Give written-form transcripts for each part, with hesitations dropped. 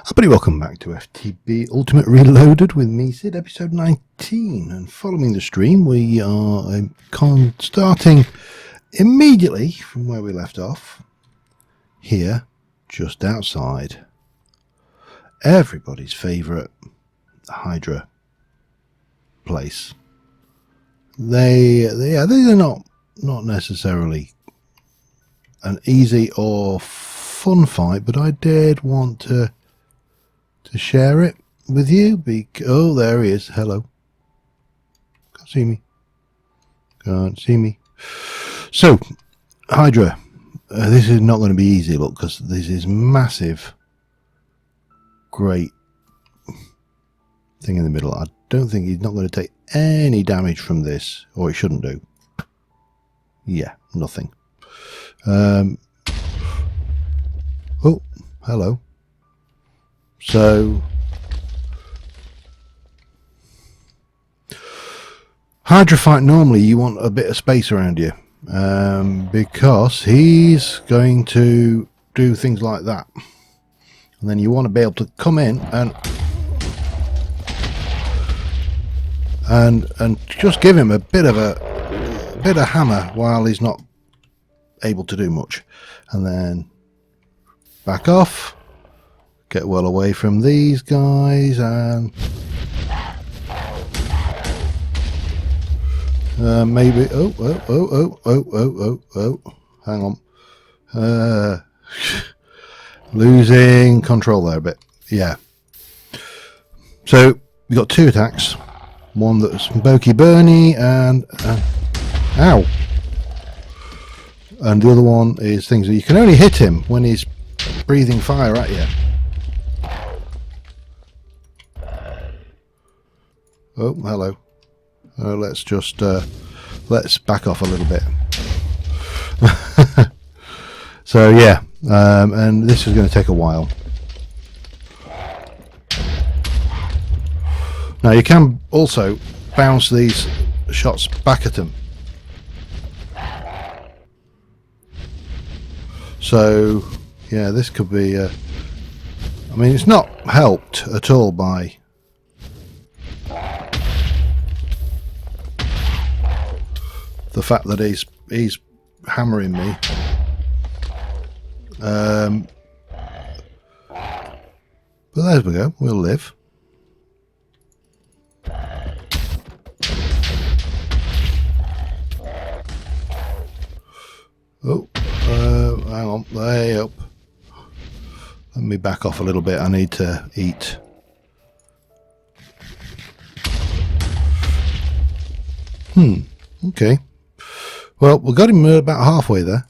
Everybody, welcome back to FTB Ultimate Reloaded with me, Sid, episode 19. And following the stream, we are starting immediately from where we left off, here, just outside everybody's favourite Hydra place. They're not necessarily an easy or fun fight, but I did want to share it with you. Oh, there he is. Hello. Can't see me. Can't see me. So, Hydra. This is not going to be easy, look, because this is massive, great thing in the middle. I don't think he's not going to take any damage from this, or he shouldn't do. Yeah, nothing. Oh, hello. So, Hydra fight, normally you want a bit of space around you, because he's going to do things like that, and then you want to be able to come in and just give him a bit of hammer while he's not able to do much, and then back off. Get well away from these guys, and maybe hang on, losing control there a bit. Yeah, so we got two attacks, one that's Bokey Bernie and ow, and the other one is things that you can only hit him when he's breathing fire at you. Oh, hello. Let's just let's back off a little bit. So yeah, and this is going to take a while. Now you can also bounce these shots back at them. So yeah, this could be. I mean, it's not helped at all by the fact that he's hammering me. But there we go. We'll live. Oh, hang on. Way up. Let me back off a little bit. I need to eat. Okay. Well, we got him about halfway there,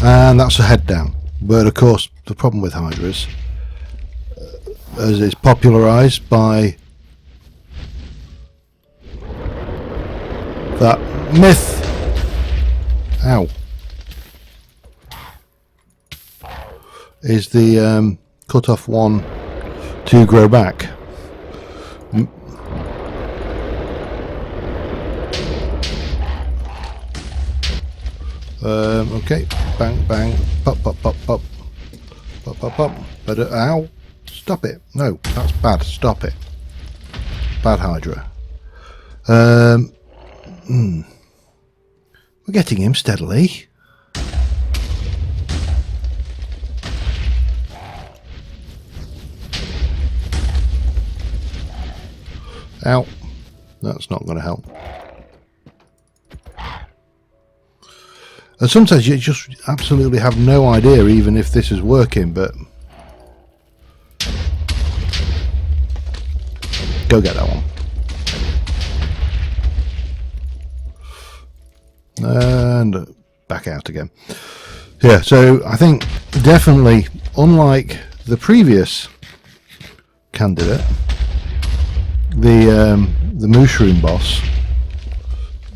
and that's a head down. But of course, the problem with Hydra is, as it's popularised by that myth, ow, is the cut off one to grow back. Okay, bang, bang, pop, pop, pop, pop, pop, pop, pop. But ow, stop it! No, that's bad. Stop it. Bad Hydra. We're getting him steadily. Ow, that's not going to help. And sometimes you just absolutely have no idea even if this is working, but go get that one. And back out again. Yeah, so I think definitely, unlike the previous candidate, the mushroom boss,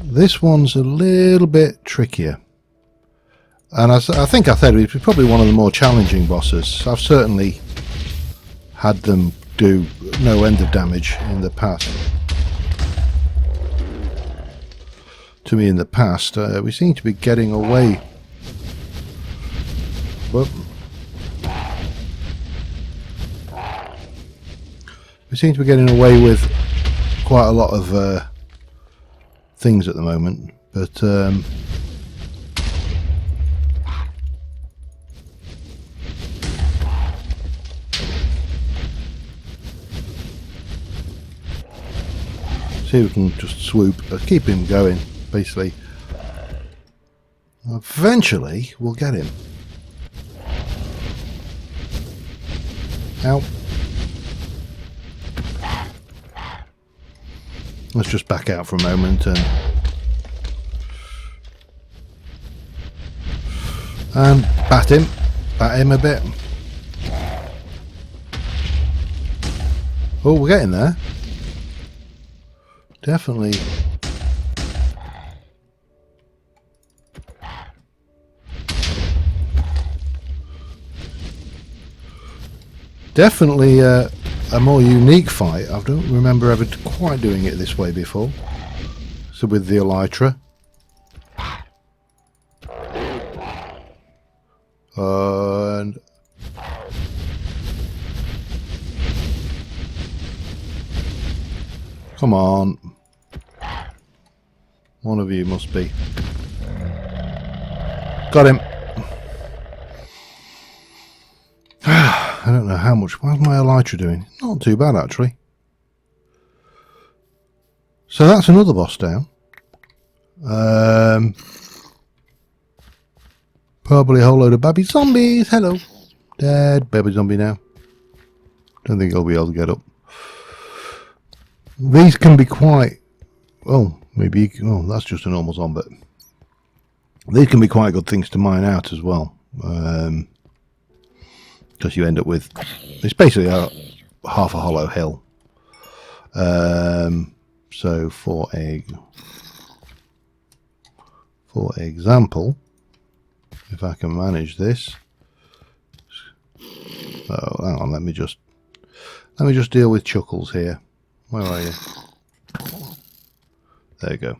this one's a little bit trickier. And I think I said it's probably one of the more challenging bosses. I've certainly had them do no end of damage in the past. To me in the past, we seem to be getting away. But We seem to be getting away with quite a lot of things at the moment, but see if we can just swoop, keep him going, basically. Eventually, we'll get him. Ow. Let's just back out for a moment and bat him a bit. Oh, we're getting there. Definitely. Definitely a more unique fight. I don't remember ever quite doing it this way before. So with the Elytra. And come on. One of you must be. Got him. I don't know how much. How's my Elytra doing? Not too bad, actually. So that's another boss down. Probably a whole load of baby zombies. Hello. Dead baby zombie now. Don't think I'll be able to get up. These can be quite... Oh, maybe... Oh, that's just a normal zombie. These can be quite good things to mine out as well. Because you end up with... It's basically half a hollow hill. So for example, if I can manage this... Oh, hang on, let me just deal with Chuckles here. Where are you? There you go.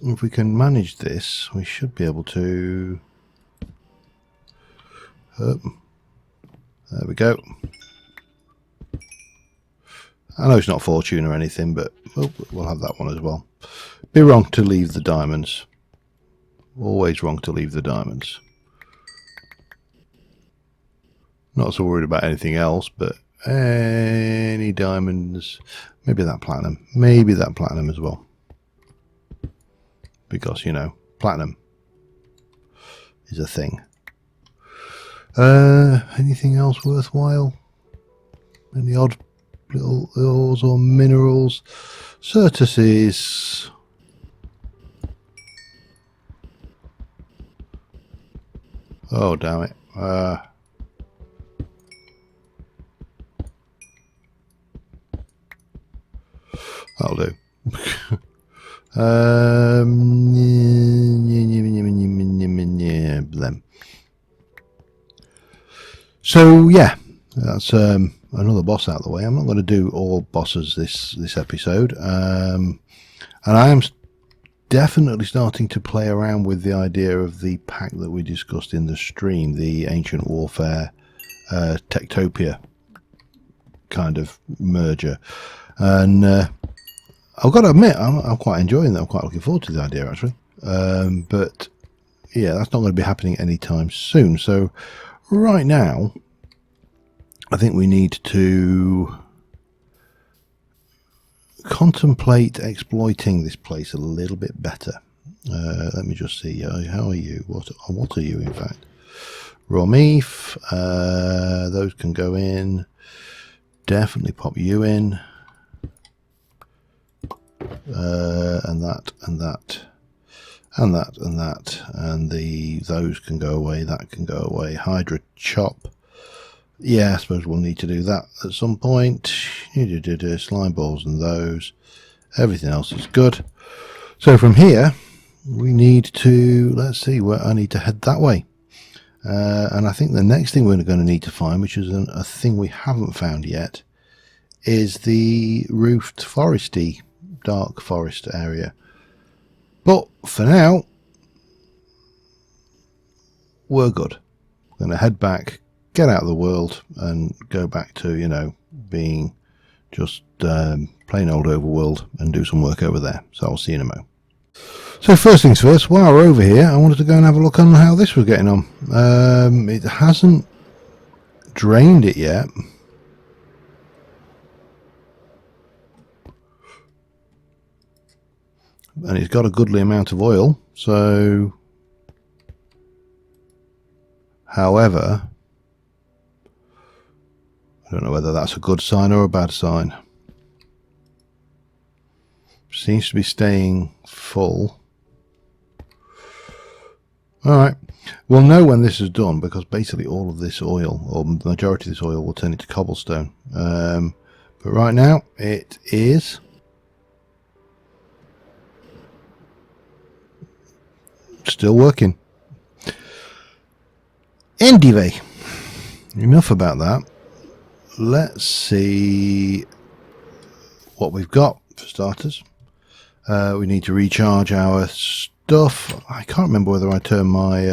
If we can manage this, we should be able to... there we go. I know it's not fortune or anything, but we'll have that one as well. Be wrong to leave the diamonds. Always wrong to leave the diamonds. Not so worried about anything else, but any diamonds. Maybe that platinum. Maybe that platinum as well. Because, you know, platinum is a thing. Anything else worthwhile? Any odd little ores or minerals? Certuses. Oh, damn it. That'll do. Them. So yeah, that's another boss out of the way. I'm not going to do all bosses this episode, and I am definitely starting to play around with the idea of the pack that we discussed in the stream, the Ancient Warfare Techtopia kind of merger, and I've got to admit I'm quite enjoying that. I'm quite looking forward to the idea actually, but yeah, that's not going to be happening anytime soon. So right now I think we need to contemplate exploiting this place a little bit better. Let me just see. How are you? What are you, in fact? Raw meat. Those can go in. Definitely pop you in. And that, and that, and that, and that, and those can go away. That can go away. Hydra chop. Yeah, I suppose we'll need to do that at some point. Slime balls and those. Everything else is good. So from here, we need to, let's see, where I need to head that way. And I think the next thing we're going to need to find, which is a thing we haven't found yet, is the roofed foresty, dark forest area. But for now, we're good. We're going to head back, get out of the world and go back to, you know, being just plain old overworld and do some work over there. So I'll see you in a moment. So first things first, while we're over here, I wanted to go and have a look on how this was getting on. It hasn't drained it yet. And it's got a goodly amount of oil, so however, I don't know whether that's a good sign or a bad sign. Seems to be staying full. Alright, we'll know when this is done because basically all of this oil, or the majority of this oil, will turn into cobblestone. But right now it is still working. Anyway, enough about that. Let's see what we've got for starters. We need to recharge our stuff. I can't remember whether I turned my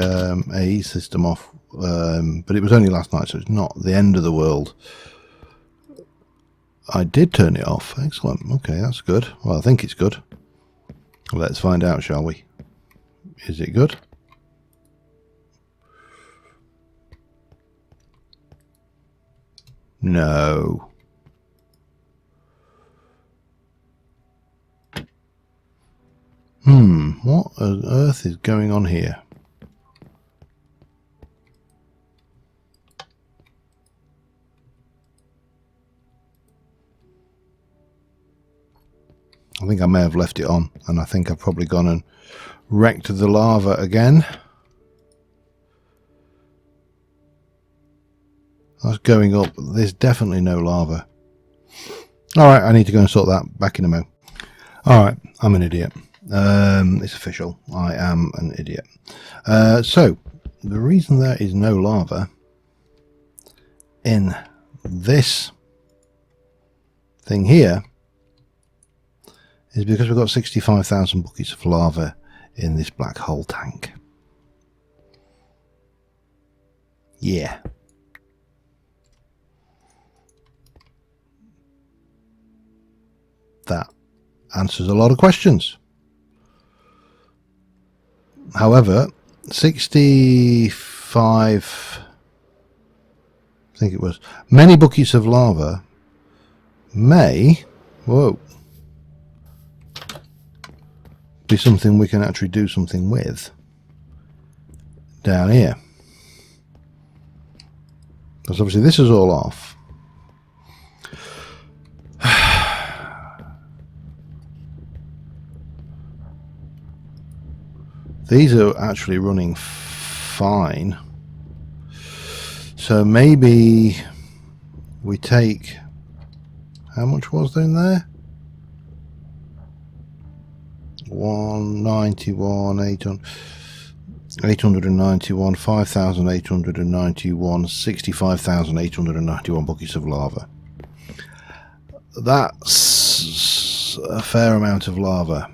AE system off, but it was only last night, so it's not the end of the world. I did turn it off. Excellent. Okay, that's good. Well, I think it's good. Let's find out, shall we? Is it good? No. What on earth is going on here? I think I may have left it on, and I think I've probably gone and wrecked the lava again. That's going up. There's definitely no lava. Alright, I need to go and sort that back in a moment. Alright, I'm an idiot. It's official. I am an idiot. So, the reason there is no lava in this thing here is because we've got 65,000 buckets of lava in this black hole tank. Yeah. That answers a lot of questions. However, 65, I think it was, many buckets of lava may, be something we can actually do something with down here. Because obviously this is all off. These are actually running fine. So maybe we take, how much was there in there? 191, 891, 5,891, 65,891 buckets of lava. That's a fair amount of lava.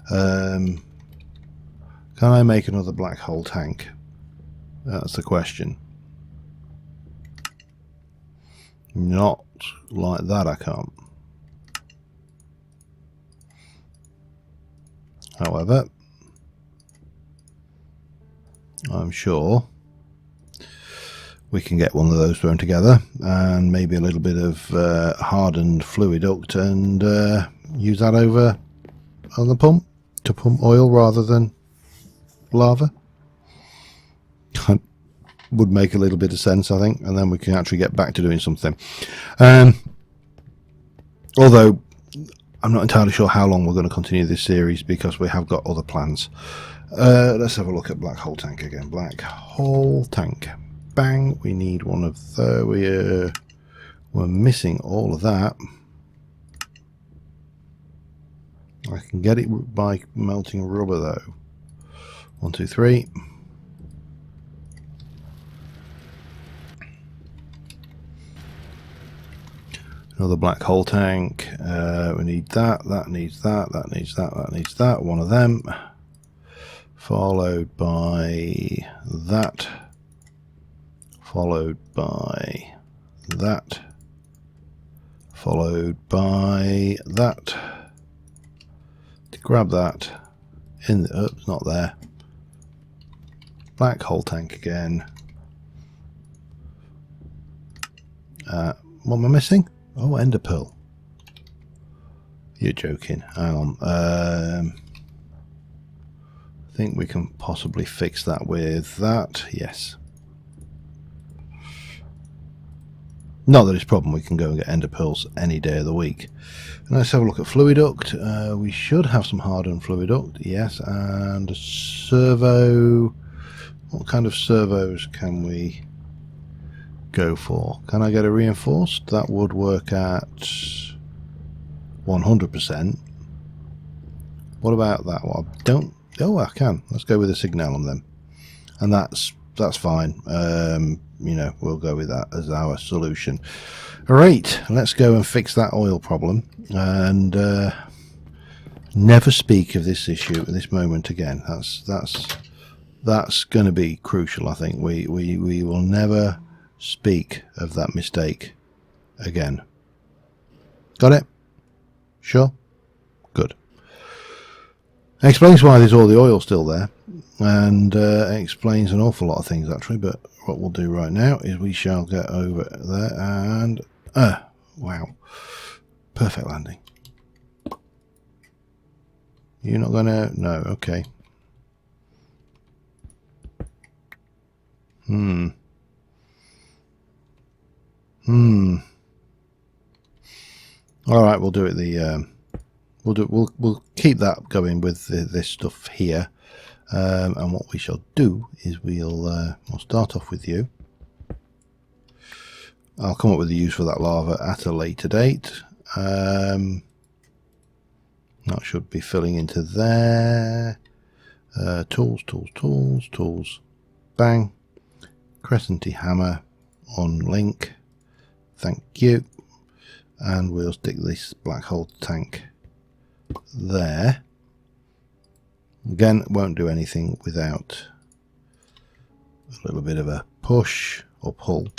Can I make another black hole tank? That's the question. Not like that, I can't. However, I'm sure we can get one of those thrown together and maybe a little bit of hardened fluid duct and use that over on the pump to pump oil rather than lava. Would make a little bit of sense, I think, and then we can actually get back to doing something. Although I'm not entirely sure how long we're going to continue this series because we have got other plans. Let's have a look at black hole tank again. Black hole tank. Bang. We need one of the. We're missing all of that. I can get it by melting rubber though. 1, 2, 3. Another black hole tank. We need that. That needs that. That needs that. That needs that. One of them. Followed by that. followed by that, followed by that. To grab that in the, oops, not there. Black hole tank again. What am I missing? Oh, ender pearl. You're joking. Hang on. I think we can possibly fix that with that. Yes. Not that it's a problem. We can go and get ender pearls any day of the week. And let's have a look at fluiduct. We should have some hardened fluiduct. Yes. And a servo. What kind of servos can we go for? Can I get a reinforced? That would work at 100%. What about that one? Don't. Oh, I can. Let's go with a signalum then, and that's fine. You know, we'll go with that as our solution. All right, let's go and fix that oil problem, and never speak of this issue at this moment again. That's going to be crucial. I think we will never speak of that mistake again. Got it? Sure? Good. Explains why there's all the oil still there, and explains an awful lot of things actually, but what we'll do right now is we shall get over there and wow, perfect landing. You're not gonna, no, okay. All right, we'll do it. We'll keep that going with this stuff here, and what we shall do is we'll start off with you. I'll come up with the use for that lava at a later date. That should be filling into there. Tools, bang. Crescenty hammer on link. Thank you. And we'll stick this black hole tank there. Again, won't do anything without a little bit of a push or pull.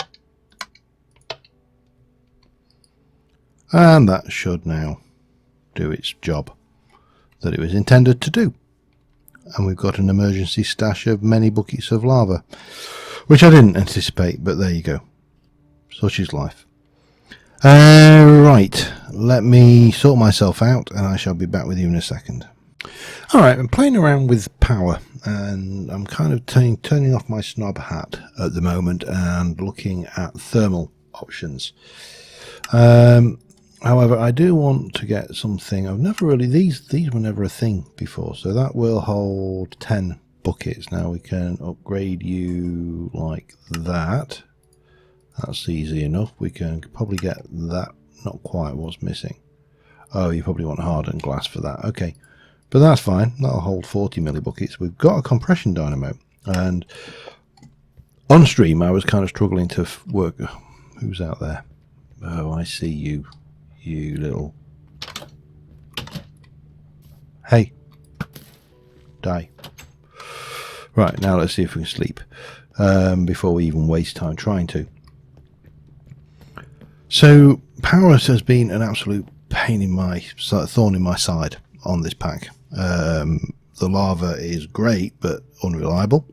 And that should now do its job that it was intended to do. And we've got an emergency stash of many buckets of lava, which I didn't anticipate, but there you go. Such is life. Right, let me sort myself out and I shall be back with you in a second. Alright, I'm playing around with power and I'm kind of turning off my snob hat at the moment and looking at thermal options. However, I do want to get something. I've never really, these were never a thing before, so that will hold 10 buckets. Now we can upgrade you like that. That's easy enough. We can probably get that. Not quite what's missing. Oh, you probably want hardened glass for that. Okay, but that's fine. That'll hold 40 millibuckets. We've got a compression dynamo, and on stream I was kind of struggling to work. Who's out there? Oh, I see you. You little. Hey. Die. Right, now let's see if we can sleep before we even waste time trying to. So power has been an absolute pain in my thorn in my side on this pack. The lava is great but unreliable.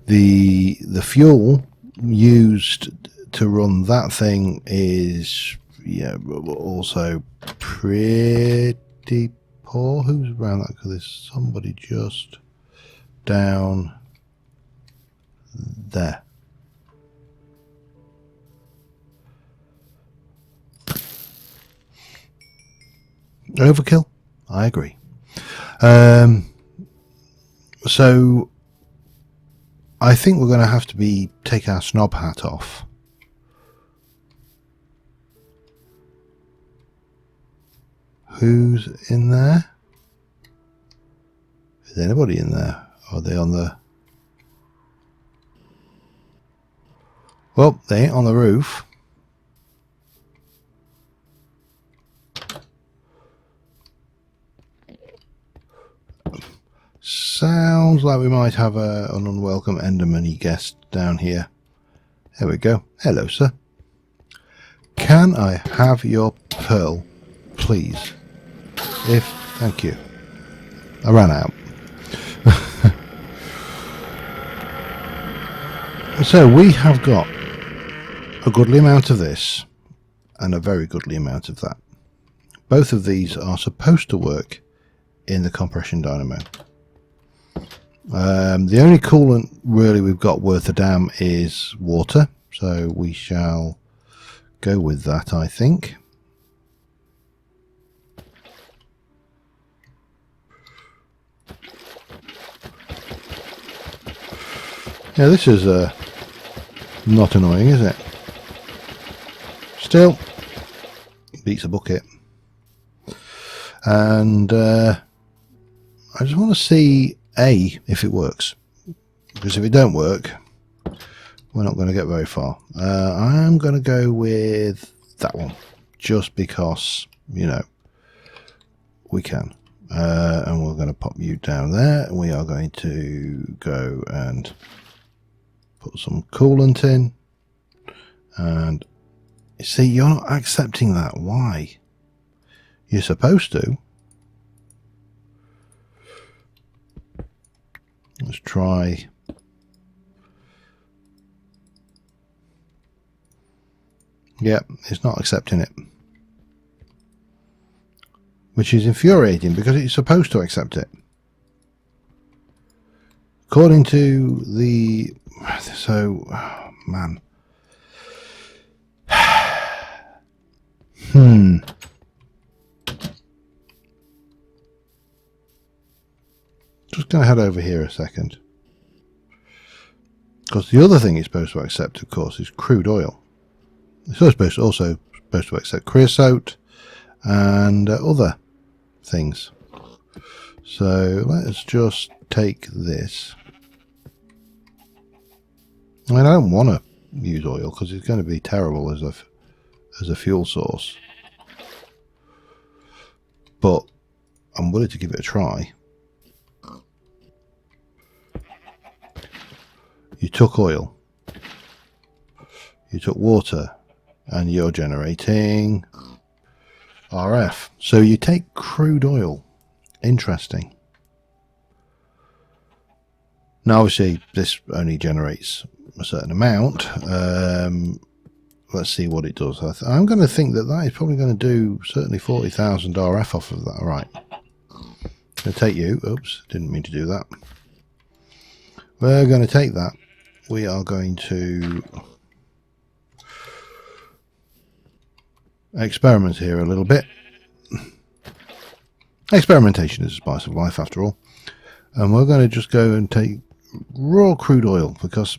The fuel used to run that thing is also pretty poor. Who's around that? Because there's somebody just down there. Overkill? I agree. So I think we're going to have to take our snob hat off. Who's in there? Is anybody in there? Are they on the... Well, they ain't on the roof. Sounds like we might have an unwelcome enderman-y guest down here There we go. Hello, sir. Can I have your pearl, please? Thank you. I ran out. So we have got a goodly amount of this and a very goodly amount of that. Both of these are supposed to work in the compression dynamo. The only coolant really we've got worth a damn is water, so we shall go with that, I think. Yeah, this is not annoying, is it? Still beats a bucket. And I just want to see if it works, because if it don't work, we're not going to get very far. I'm going to go with that one, just because, you know, we can. And we're going to pop you down there. We are going to go and put some coolant in. And you see, you're not accepting that. Why? You're supposed to. Let's try. Yep, it's not accepting it. Which is infuriating because it's supposed to accept it. According to the... So, oh, man. Just going to head over here a second. Because the other thing it's supposed to accept, of course, is crude oil. It's also supposed to accept creosote and other things. So let's just take this. I mean, I don't want to use oil because it's going to be terrible as a fuel source. But I'm willing to give it a try. You took oil. You took water. And you're generating RF. So you take crude oil. Interesting. Now obviously this only generates a certain amount. Let's see what it does. I'm going to think that is probably going to do certainly 40,000 RF off of that. All right. I'm going to take you. Oops, didn't mean to do that. We're going to take that. We are going to experiment here a little bit. Experimentation is a spice of life after all. And we're going to just go and take raw crude oil, because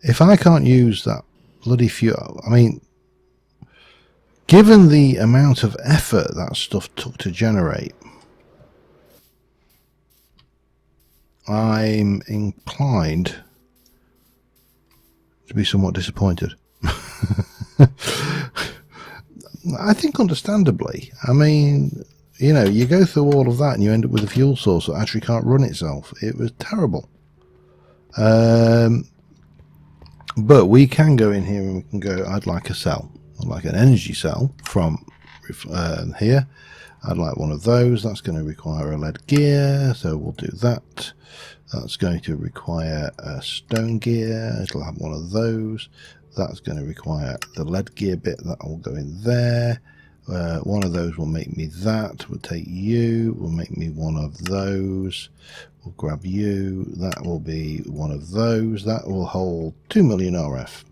if I can't use that bloody fuel, I mean, given the amount of effort that stuff took to generate, I'm inclined to be somewhat disappointed. I think understandably. I mean, you know, you go through all of that and you end up with a fuel source that actually can't run itself. It was terrible. But we can go in here and we can go, I'd like a cell. I'd like an energy cell from here. I'd like one of those. That's going to require a lead gear, so we'll do that. That's going to require a stone gear. It'll have one of those. That's going to require the lead gear bit. That will go in there. One of those will make me that. We'll take you. We'll make me one of those. We'll grab you. That will be one of those. That will hold 2 million RF.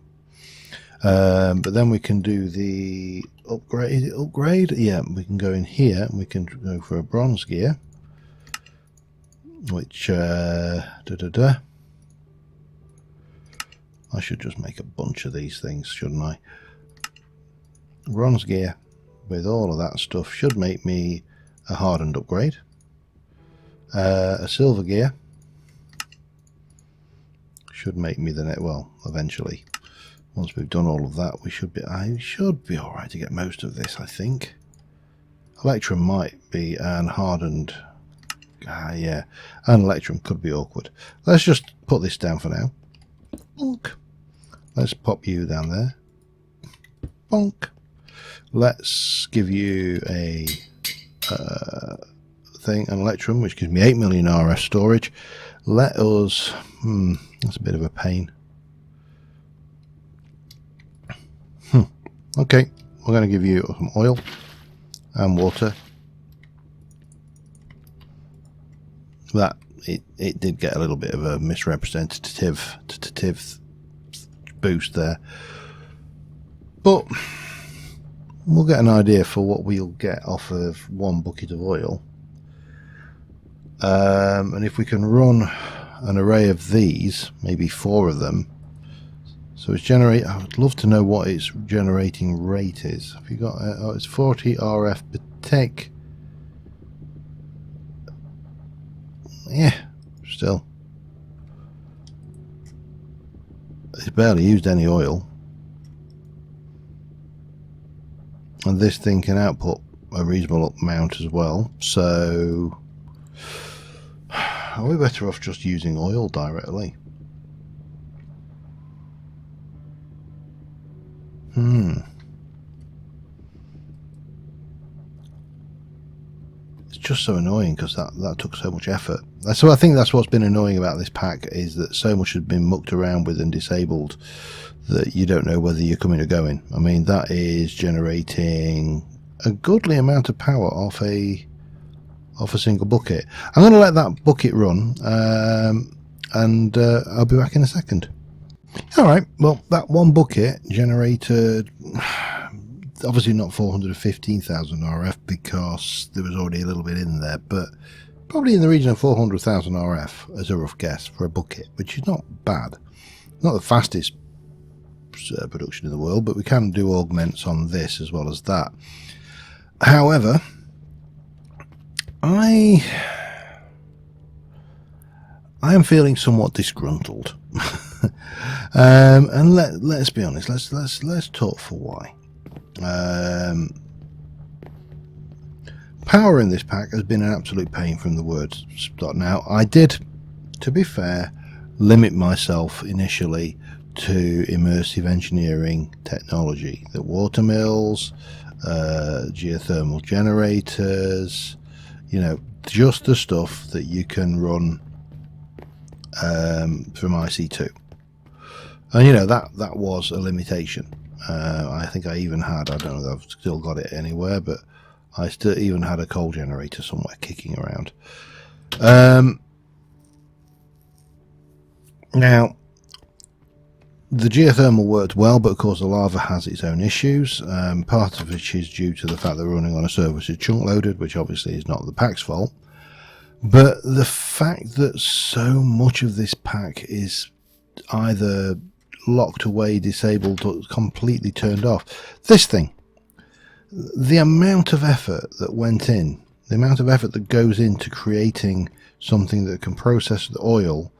But then we can do the upgrade. Upgrade? Yeah, we can go in here and we can go for a bronze gear. Which, I should just make a bunch of these things, shouldn't I? Bronze gear with all of that stuff should make me a hardened upgrade. A silver gear should make me the net. Well, eventually, once we've done all of that, I should be all right to get most of this, I think. Electrum might be an hardened. Yeah, an electrum could be awkward. Let's just put this down for now. Bonk. Let's pop you down there. Bonk. Let's give you a thing, an electrum, which gives me 8 million RF storage. Let us... that's a bit of a pain. Okay, we're going to give you some oil and water. That it did get a little bit of a misrepresentative boost there, but we'll get an idea for what we'll get off of 1 bucket of oil. And if we can run an array of these, maybe 4 of them, so it's generate. I would love to know what its generating rate is. Have you got? Oh, it's 40 RF per tick. Yeah, still, it's barely used any oil, and this thing can output a reasonable amount as well. So, are we better off just using oil directly? It's just so annoying because that took so much effort. So I think that's what's been annoying about this pack, is that so much has been mucked around with and disabled that you don't know whether you're coming or going. I mean, that is generating a goodly amount of power off a single bucket. I'm going to let that bucket run, and I'll be back in a second. Alright, well, that 1 bucket generated obviously not 415,000 RF because there was already a little bit in there, but probably in the region of 400,000 RF as a rough guess for a bucket, which is not bad. Not the fastest production in the world, but we can do augments on this as well as that. However, I am feeling somewhat disgruntled. And let's be honest, let's talk for why. Power in this pack has been an absolute pain from the word start. Now, I did, to be fair, limit myself initially to immersive engineering technology, the water mills, geothermal generators, you know, just the stuff that you can run from IC2. And you know, that was a limitation. I think I even had, I don't know if I've still got it anywhere, but I still even had a coal generator somewhere kicking around. Now, the geothermal worked well, but of course the lava has its own issues. Part of which is due to the fact they're running on a server which is chunk loaded, which obviously is not the pack's fault. But the fact that so much of this pack is either locked away, disabled, or completely turned off. This thing, the amount of effort that went in, the amount of effort that goes into creating something that can process the oil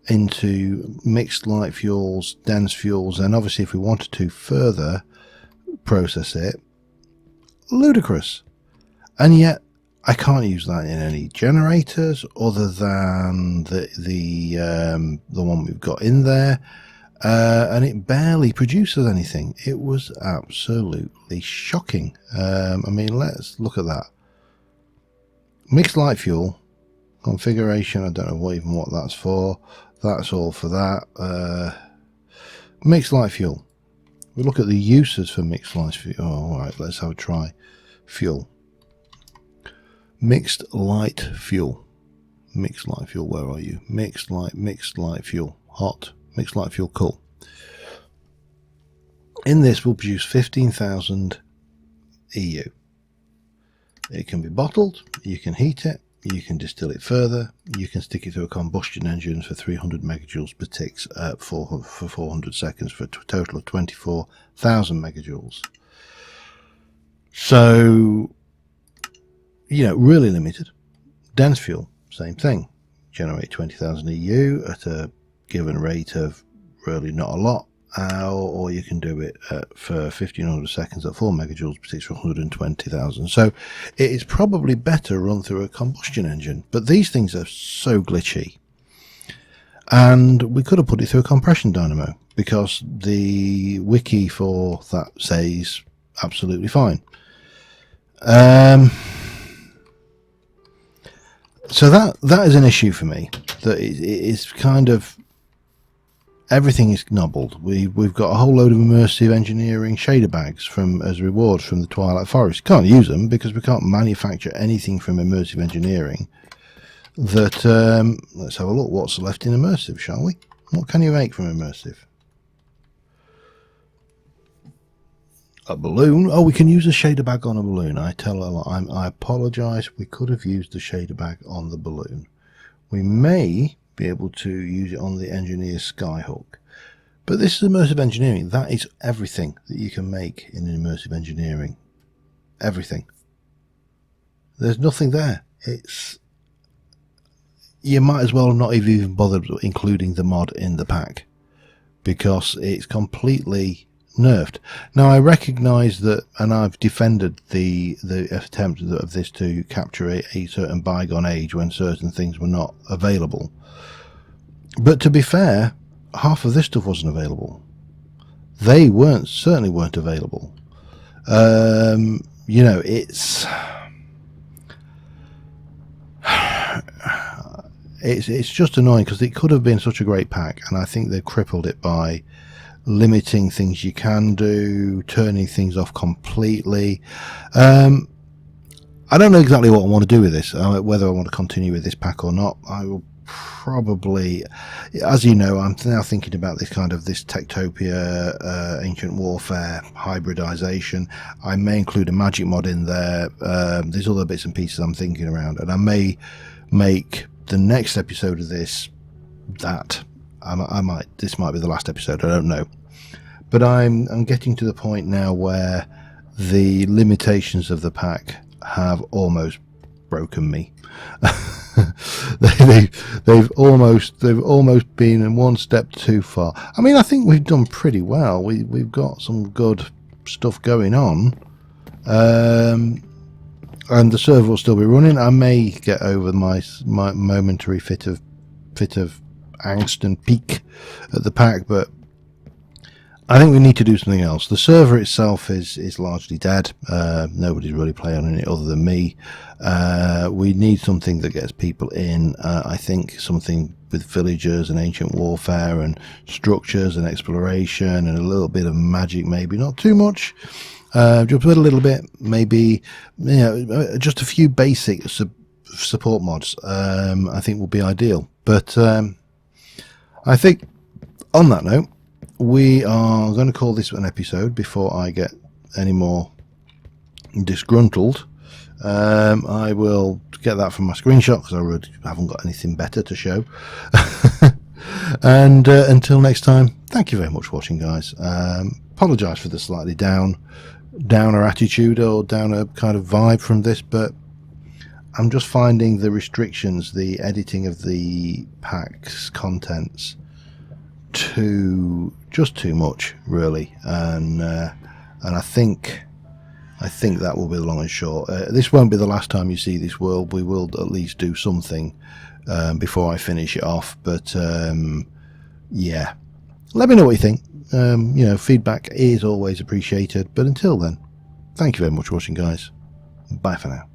into mixed light fuels, dense fuels, and obviously if we wanted to further process it, ludicrous. And yet I can't use that in any generators other than the one we've got in there, and it barely produces anything. It was absolutely shocking. I mean, let's look at that. Mixed light fuel configuration, I don't know even what that's for. That's all for that. Mixed light fuel. We look at the uses for mixed light fuel. Oh, all right, let's have a try. Fuel. Mixed light fuel. Mixed light fuel, where are you? Mixed light fuel. Hot. Mixed light fuel, cool. In this we'll produce 15,000 EU. It can be bottled, you can heat it, you can distill it further, you can stick it through a combustion engine for 300 megajoules per tick for 400 seconds for a total of 24,000 megajoules. So, you know, really limited. Dense fuel, same thing. Generate 20,000 EU at a given rate of really not a lot, or you can do it for 1500 seconds at 4 megajoules per tick for 120,000. So it is probably better run through a combustion engine, but these things are so glitchy. and we could have put it through a compression dynamo because the wiki for that says absolutely fine. So that is an issue for me. That it's kind of everything is knobbled. We've got a whole load of immersive engineering shader bags as rewards from the Twilight Forest. Can't use them because we can't manufacture anything from immersive engineering. That let's have a look. What's left in immersive, shall we? What can you make from immersive? A balloon. Oh, we can use a shader bag on a balloon. I tell a lot. I apologise. We could have used the shader bag on the balloon. We may be able to use it on the engineer's skyhook. But this is immersive engineering. That is everything that you can make in immersive engineering. Everything. There's nothing there. You might as well not even bother including the mod in the pack because it's completely nerfed. Now I recognise that, and I've defended the attempt of this to capture a certain bygone age when certain things were not available. But to be fair, half of this stuff wasn't available. They certainly weren't available. You know, it's just annoying because it could have been such a great pack, and I think they've crippled it by limiting things you can do, turning things off completely. I don't know exactly what I want to do with this, whether I want to continue with this pack or not. I will probably, as you know, I'm now thinking about this Techtopia Ancient Warfare hybridization. I may include a magic mod in there. There's other bits and pieces I'm thinking around, and I may make the next episode of this that this might be the last episode, I don't know, but I'm getting to the point now where the limitations of the pack have almost broken me. they've almost been in one step too far. I mean, I think we've done pretty well. We've got some good stuff going on, and the server will still be running. I may get over my momentary fit of angst and peak at the pack, but I think we need to do something else. The server itself is largely dead. Nobody's really playing on it other than me. We need something that gets people in. I think something with villagers and ancient warfare and structures and exploration and a little bit of magic, maybe not too much. Just a little bit, maybe, you know, just a few basic support mods. I think will be ideal. But I think on that note, we are going to call this an episode before I get any more disgruntled. I will get that from my screenshot because I really haven't got anything better to show. And until next time, thank you very much for watching, guys. Apologise for the slightly downer attitude or downer kind of vibe from this, but I'm just finding the restrictions, the editing of the pack's contents too much, really, and I think that will be the long and short. This won't be the last time you see this world. We will at least do something before I finish it off, but yeah, let me know what you think. You know, feedback is always appreciated, but until then, thank you very much for watching, guys. Bye for now.